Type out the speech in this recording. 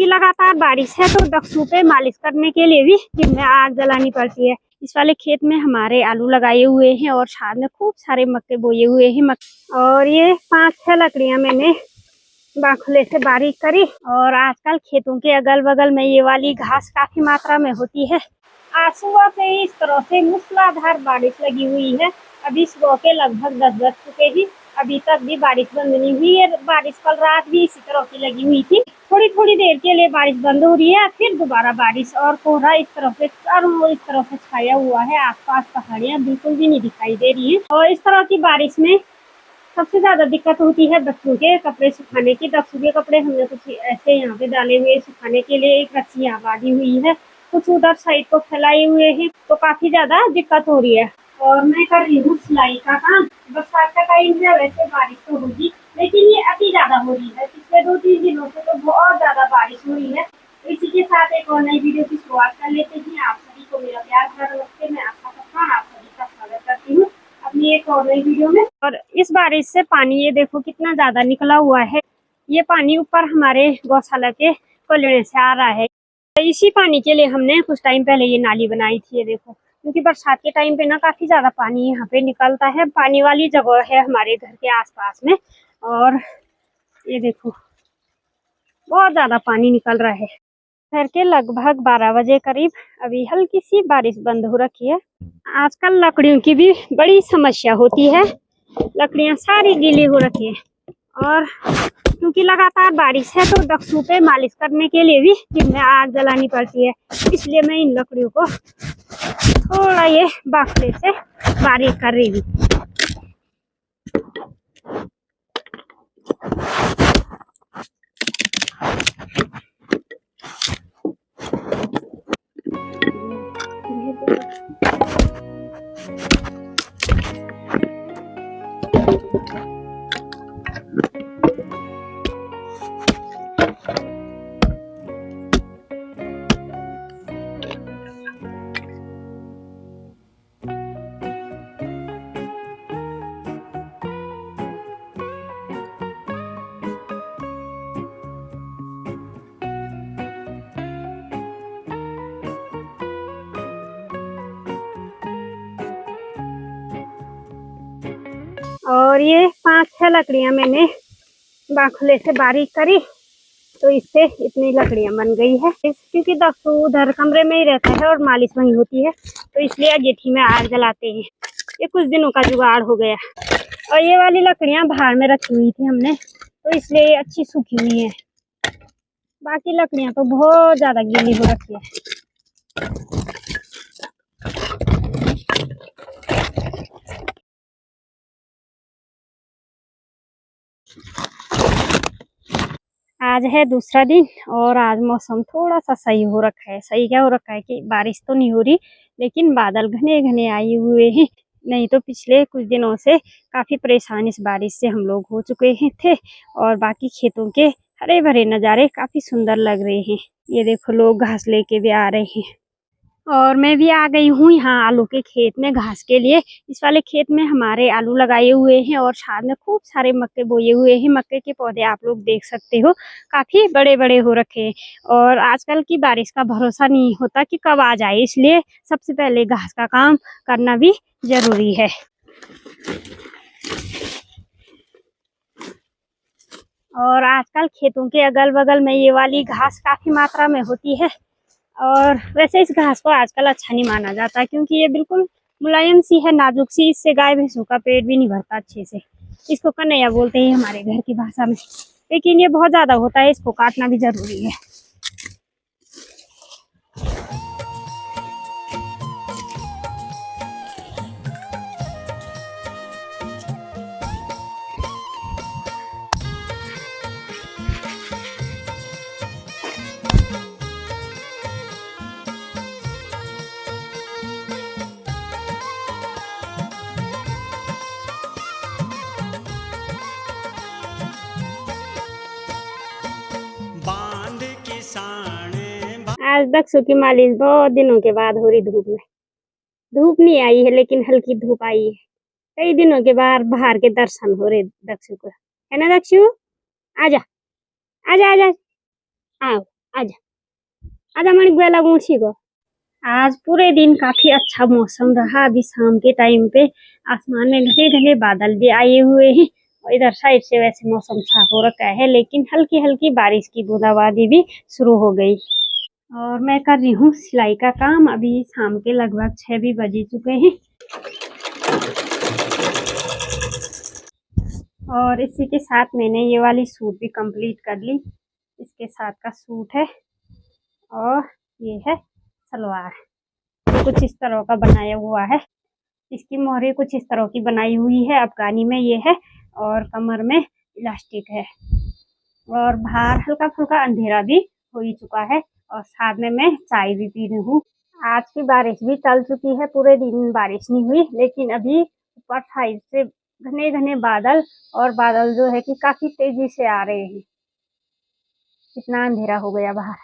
क्योंकि लगातार बारिश है तो दक्षु पे मालिश करने के लिए भी दिन में आग जलानी पड़ती है। इस वाले खेत में हमारे आलू लगाए हुए हैं और साथ में खूब सारे मक्के बोए हुए हैं। और ये 5-6 लकड़ियां मैंने बाखुले से बारीक करी। और आजकल खेतों के अगल बगल में ये वाली घास काफी मात्रा में होती है। आज सुबह से इस तरह से मूसलाधार बारिश लगी हुई है। अभी सुबह के लगभग 10 बज चुके हैं, अभी तक भी बारिश बंद नहीं हुई है। बारिश कल रात भी इसी तरह की लगी हुई थी। थोड़ी थोड़ी देर के लिए बारिश बंद हो रही है, फिर दोबारा बारिश और कोहरा इस तरह से चारों ओर इस तरह से छाया हुआ है। आसपास पहाड़ियां बिल्कुल भी नहीं दिखाई दे रही है। और इस तरह की बारिश में सबसे ज्यादा दिक्कत होती है बच्चों के कपड़े सुखाने की। बच्चों के कपड़े हमने कुछ ऐसे यहाँ पे डाले हुए सुखाने के लिए। एक रस्सी यहाँ बांधी हुई है, कुछ उधर साइड को फैलाए हुए हैं, तो काफी ज्यादा दिक्कत हो रही है। और मैं कर रही हूँ सिलाई का काम। बरसात का टाइम है, वैसे बारिश तो होगी, लेकिन ये अति ज्यादा हो रही है। पिछले 2-3 दिनों से तो बहुत ज्यादा बारिश हो रही है। इसी के साथ एक और नई वीडियो की शुरुआत कर लेते हैं। आप सभी को मेरा प्यार भरा नमस्ते। मैं आशा करता हूँ आप सभी का स्वागत करती हूँ अपनी एक और नई वीडियो में। और इस बारिश से पानी ये देखो कितना ज्यादा निकला हुआ है। ये पानी ऊपर हमारे गौशाला के कोल्हने से आ रहा है। इसी पानी के लिए हमने कुछ टाइम पहले ये नाली बनाई थी। ये देखो, क्योंकि बरसात के टाइम पे ना काफी ज्यादा पानी यहाँ पे निकलता है। पानी वाली जगह है हमारे घर के आसपास में। और ये देखो बहुत ज्यादा पानी निकल रहा है। दोपहर के लगभग 12 बजे करीब अभी हल्की सी बारिश बंद हो रखी है। आजकल लकड़ियों की भी बड़ी समस्या होती है। लकड़ियां सारी गीली हो रखी है। और क्योंकि लगातार बारिश है तो दक्षु पे मालिश करने के लिए भी दिन में आग जलानी पड़ती है। इसलिए मैं इन लकड़ियों को थोड़ा ये बाखले से बारीक कर रही हूँ। और ये 5-6 लकड़ियां मैंने बाखुले से बारीक करी, तो इससे इतनी लकड़ियां बन गई है। क्योंकि दक्षु उधर कमरे में ही रहता है और मालिश वहीं होती है, तो इसलिए अगेठी में आग जलाते हैं। ये कुछ दिनों का जुगाड़ हो गया। और ये वाली लकड़ियां बाहर में रखी हुई थी हमने, तो इसलिए ये अच्छी सूखी हुई है। बाकी लकड़ियां तो बहुत ज्यादा गीली हो रखी है। आज है दूसरा दिन और आज मौसम थोड़ा सा सही हो रखा है। सही क्या हो रखा है कि बारिश तो नहीं हो रही, लेकिन बादल घने घने आए हुए हैं। नहीं तो पिछले कुछ दिनों से काफी परेशान इस बारिश से हम लोग हो चुके हैं थे। और बाकी खेतों के हरे भरे नज़ारे काफी सुंदर लग रहे हैं। ये देखो लोग घास लेके भी आ रहे हैं। और मैं भी आ गई हूँ यहाँ आलू के खेत में घास के लिए। इस वाले खेत में हमारे आलू लगाए हुए हैं और साथ में खूब सारे मक्के बोए हुए हैं। मक्के के पौधे आप लोग देख सकते हो काफी बड़े बड़े हो रखे हैं। और आजकल की बारिश का भरोसा नहीं होता कि कब आ जाए, इसलिए सबसे पहले घास का काम करना भी जरूरी है। और आजकल खेतों के अगल बगल में ये वाली घास काफी मात्रा में होती है। और वैसे इस घास को आजकल अच्छा नहीं माना जाता, क्योंकि ये बिल्कुल मुलायम सी है, नाजुक सी। इससे गाय भैंसों का पेट भी नहीं भरता अच्छे से। इसको कन्हैया बोलते हैं हमारे घर की भाषा में, लेकिन ये बहुत ज्यादा होता है, इसको काटना भी जरूरी है। आज दक्षु की मालिश बहुत दिनों के बाद हो रही धूप में। धूप नहीं आई है, लेकिन हल्की धूप आई है। कई दिनों के बाद बाहर के दर्शन हो रहे दक्षु को, है ना दक्षु? आजा आजा आजा, आओ आजा आजा मणिक बेला गुंशी को। आज पूरे दिन काफी अच्छा मौसम रहा। अभी शाम के टाइम पे आसमान में घने घने बादल भी आए हुए हैं और इधर साइड से वैसे मौसम साफ हो रखा है, लेकिन हल्की हल्की बारिश की बूंदाबांदी भी शुरू हो गई। और मैं कर रही हूँ सिलाई का काम। अभी शाम के लगभग 6 भी बज चुके हैं और इसी के साथ मैंने ये वाली सूट भी कंप्लीट कर ली। इसके साथ का सूट है और ये है सलवार। कुछ इस तरह का बनाया हुआ है। इसकी मोहरी कुछ इस तरह की बनाई हुई है, अफगानी में ये है और कमर में इलास्टिक है। और बाहर हल्का फुल्का अंधेरा भी हो ही चुका है और साथ में मैं चाय भी पी रही हूँ। आज की बारिश भी टल चुकी है, पूरे दिन बारिश नहीं हुई, लेकिन अभी ऊपर साइड से घने घने बादल और बादल जो है कि काफी तेजी से आ रहे हैं। इतना अंधेरा हो गया बाहर।